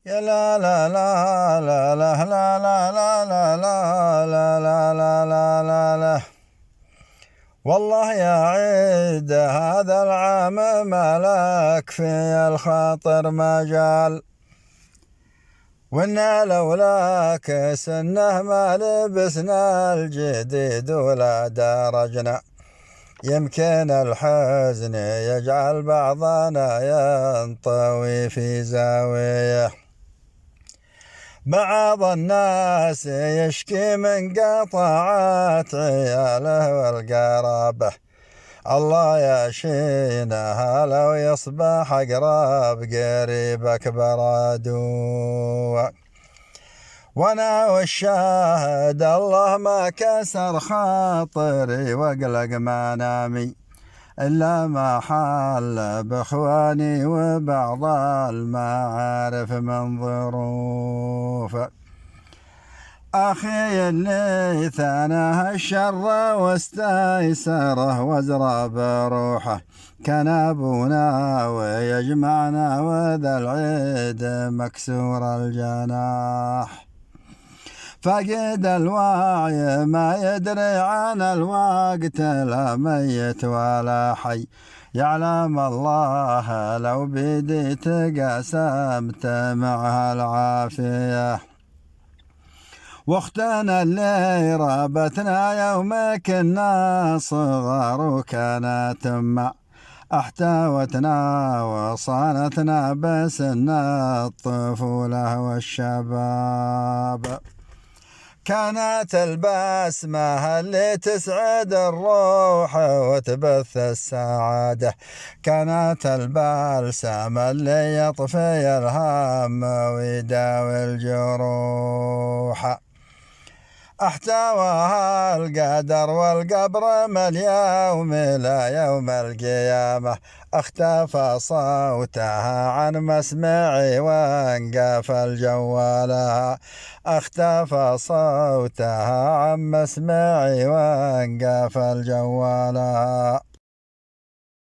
يا لا لا لا لا لا لا لا لا لا لا لا لا لا لا لا لا. والله يا عيد هذا العام مالك في الخاطر مجال، وإنا لولاك سنه ما لبسنا الجديد ولا درجنا. يمكن الحزن يجعل بعضنا ينطوي في زاوية، بعض الناس يشكي من قطاعات عياله والقرابة. الله يشينها لو يصبح أقرب قريبك برادو. وانا والشاهد الله ما كسر خاطري واقلق منامي إلا ما حل بإخواني وبعض المعارف من ظروف. أخي اللي ثناه الشر واستيسره وازرى بروحه، كان أبونا ويجمعنا وذا العيد مكسور الجناح. فقد الوعي ما يدري عن الوقت لا ميت ولا حي، يعلم الله لو بديت قسمت معها العافية. واختنا اللي رابتنا يوم كنا صغار وكانت أمه احتوتنا وصانتنا بسن الطفولة والشباب. كانت البسمة اللي تسعد الروح وتبث السعادة، كانت البلسم اللي يطفي الهم ويداوي الجروح. احتواها القدر والقبر من اليوم إلى يوم القيامة، اختفى صوتها عن مسمعي وانقفل جوالها، اختفى صوتها عن مسمعي وانقفل جوالها.